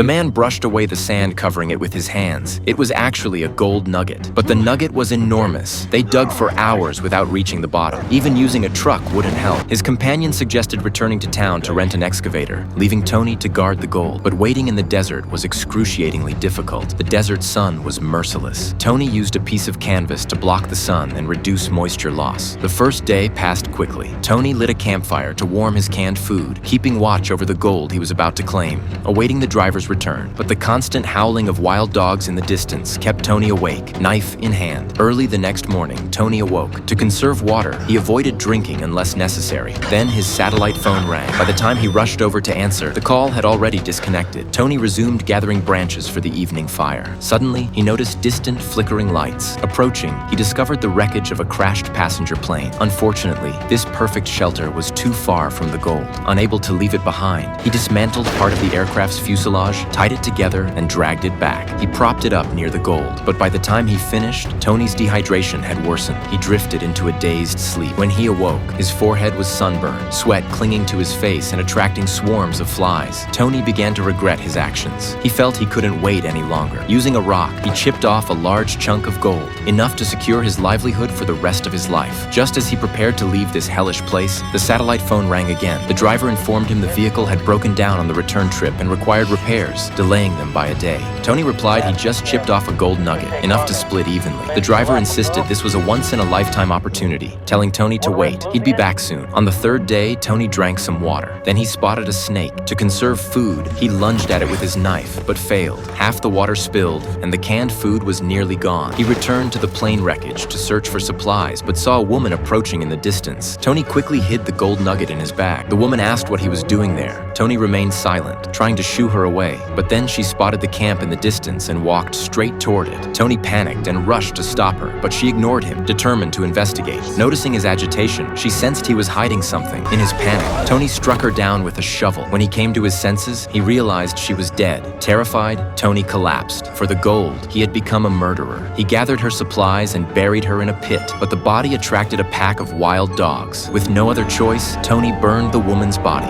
The man brushed away the sand covering it with his hands. It was actually a gold nugget. But the nugget was enormous. They dug for hours without reaching the bottom. Even using a truck wouldn't help. His companion suggested returning to town to rent an excavator, leaving Tony to guard the gold. But waiting in the desert was excruciatingly difficult. The desert sun was merciless. Tony used a piece of canvas to block the sun and reduce moisture loss. The first day passed quickly. Tony lit a campfire to warm his canned food, keeping watch over the gold he was about to claim, awaiting the driver's return. But the constant howling of wild dogs in the distance kept Tony awake, knife in hand. Early the next morning, Tony awoke. To conserve water, he avoided drinking unless necessary. Then his satellite phone rang. By the time he rushed over to answer, the call had already disconnected. Tony resumed gathering branches for the evening fire. Suddenly, he noticed distant, flickering lights. Approaching, he discovered the wreckage of a crashed passenger plane. Unfortunately, this perfect shelter was too far from the gold. Unable to leave it behind, he dismantled part of the aircraft's fuselage, tied it together, and dragged it back. He propped it up near the gold, but by the time he finished, Tony's dehydration had worsened. He drifted into a dazed sleep. When he awoke, his forehead was sunburned, sweat clinging to his face and attracting swarms of flies. Tony began to regret his actions. He felt he couldn't wait any longer. Using a rock, he chipped off a large chunk of gold, enough to secure his livelihood for the rest of his life. Just as he prepared to leave this hellish place, the satellite phone rang again. The driver informed him the vehicle had broken down on the return trip and required repairs, delaying them by a day. Tony replied he just chipped off a gold nugget, enough to split evenly. The driver insisted this was a once-in-a-lifetime opportunity, telling Tony to wait. He'd be back soon. On the third day, Tony drank some water. Then he spotted a snake. To conserve food, he lunged at it with his knife, but failed. Half the water spilled, and the canned food was nearly gone. He returned to the plane wreckage to search for supplies, but saw a woman approaching in the distance. Tony quickly hid the gold nugget in his bag. The woman asked what he was doing there. Tony remained silent, trying to shoo her away, but then she spotted the camp in the distance and walked straight toward it. Tony panicked and rushed to stop her, but she ignored him, determined to investigate. Noticing his agitation, she sensed he was hiding something. In his panic, Tony struck her down with a shovel. When he came to his senses, he realized she was dead. Terrified, Tony collapsed. For the gold, he had become a murderer. He gathered her supplies and buried her in a pit, but the body attracted a pack of wild dogs. With no other choice, Tony burned the woman's body.